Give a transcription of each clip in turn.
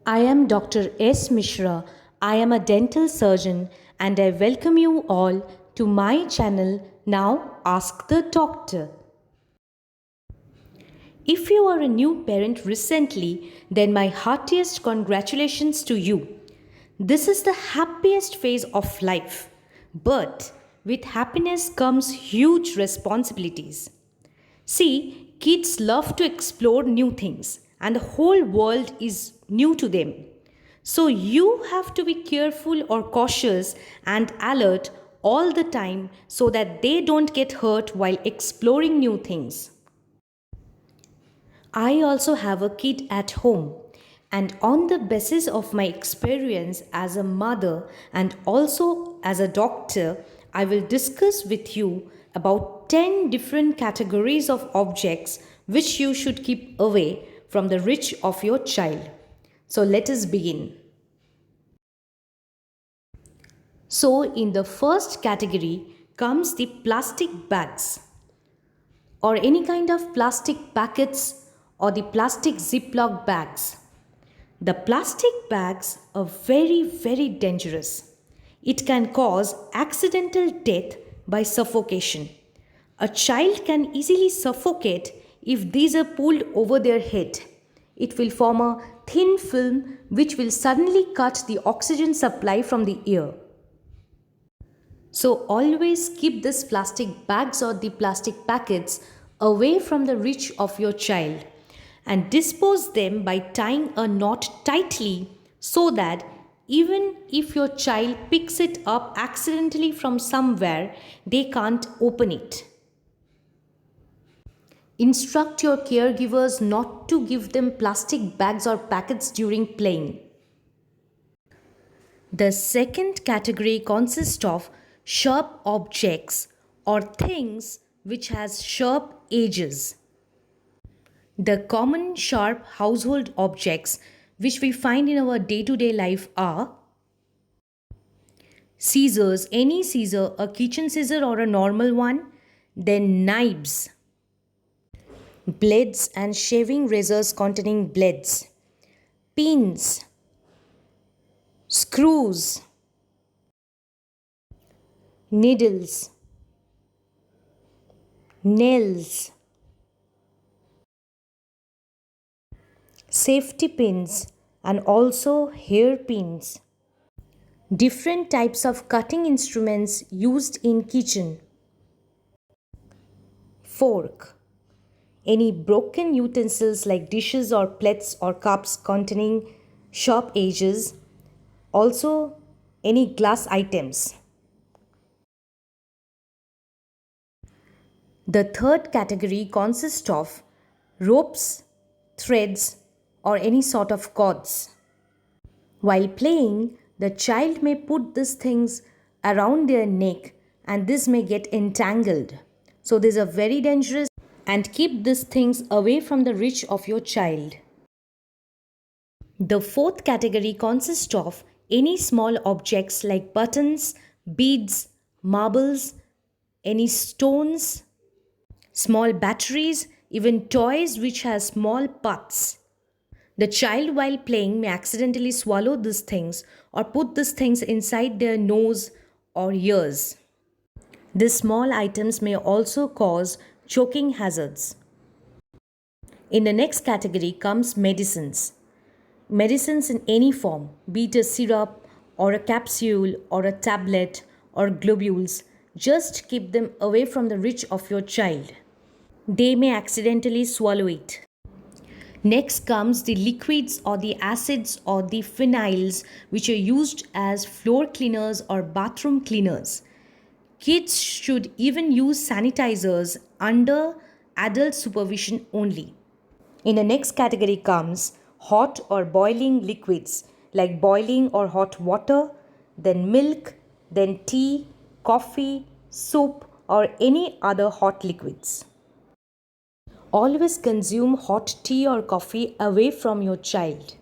I am Dr. S. Mishra. I am a dental surgeon and I welcome you all to my channel Now Ask the Doctor. If you are a new parent recently, then my heartiest congratulations to you. This is the happiest phase of life. But with happiness comes huge responsibilities. See, kids love to explore new things, and the whole world is new to them. So you have to be careful or cautious and alert all the time so that they don't get hurt while exploring new things. I also have a kid at home, and on the basis of my experience as a mother and also as a doctor, I will discuss with you about 10 different categories of objects which you should keep away from the reach of your child. So let us begin. So, in the first category comes the plastic bags or any kind of plastic packets or the plastic Ziploc bags. The plastic bags are very dangerous. It can cause accidental death by suffocation. A child can easily suffocate if these are pulled over their head. It will form a thin film which will suddenly cut the oxygen supply from the ear. So always keep these plastic bags or the plastic packets away from the reach of your child and dispose them by tying a knot tightly so that even if your child picks it up accidentally from somewhere, they can't open it. Instruct your caregivers not to give them plastic bags or packets during playing. The second category consists of sharp objects or things which has sharp edges. The common sharp household objects which we find in our day-to-day life are scissors, any scissor, a kitchen scissor or a normal one, then knives, blades and shaving razors containing blades, pins, screws, needles, nails, safety pins and also hairpins. Different types of cutting instruments used in kitchen. Fork. Any broken utensils like dishes or plates or cups containing sharp edges. Also any glass items. The third category consists of ropes, threads or any sort of cords. While playing, the child may put these things around their neck and this may get entangled. So these are very dangerous and keep these things away from the reach of your child. The fourth category consists of any small objects like buttons, beads, marbles, any stones, small batteries, even toys which have small parts. The child while playing may accidentally swallow these things or put these things inside their nose or ears. These small items may also cause choking hazards. In the next category comes medicines. Medicines in any form, be it a syrup or a capsule or a tablet or globules, just keep them away from the reach of your child. They may accidentally swallow it. Next comes the liquids or the acids or the phenyls which are used as floor cleaners or bathroom cleaners. Kids should even use sanitizers under adult supervision only. In the next category comes hot or boiling liquids like boiling or hot water, then milk, then tea, coffee, soup or any other hot liquids. Always consume hot tea or coffee away from your child.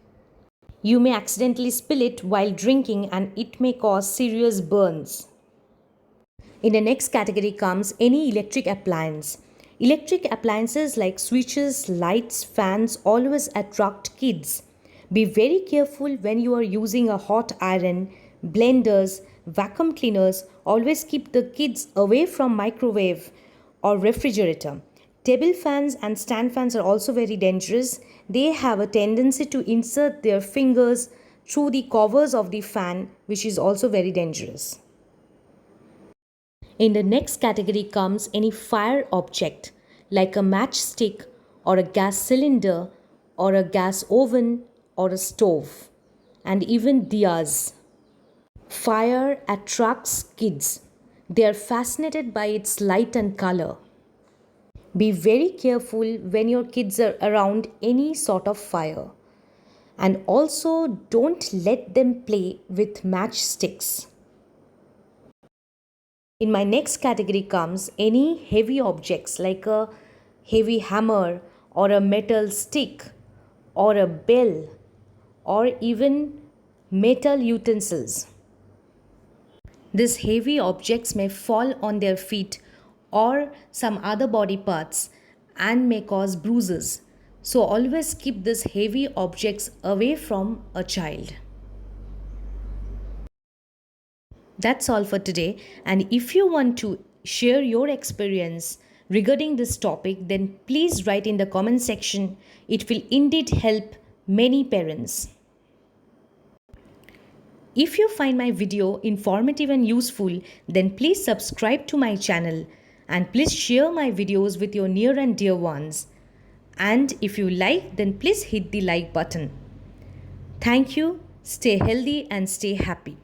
You may accidentally spill it while drinking and it may cause serious burns. In the next category comes any electric appliance. Electric appliances like switches, lights, fans always attract kids. Be very careful when you are using a hot iron, blenders, vacuum cleaners. Always keep the kids away from microwave or refrigerator. Table fans and stand fans are also very dangerous. They have a tendency to insert their fingers through the covers of the fan, which is also very dangerous. In the next category comes any fire object like a matchstick or a gas cylinder or a gas oven or a stove, and even diyas. Fire attracts kids. They are fascinated by its light and color. Be very careful when your kids are around any sort of fire. And also don't let them play with matchsticks. In my next category comes any heavy objects like a heavy hammer or a metal stick or a bell or even metal utensils. These heavy objects may fall on their feet or some other body parts and may cause bruises. So always keep these heavy objects away from a child. That's all for today. And if you want to share your experience regarding this topic, then please write in the comment section. It will indeed help many parents. If you find my video informative and useful, then please subscribe to my channel and please share my videos with your near and dear ones. And if you like, then please hit the like button. Thank you. Stay healthy and stay happy.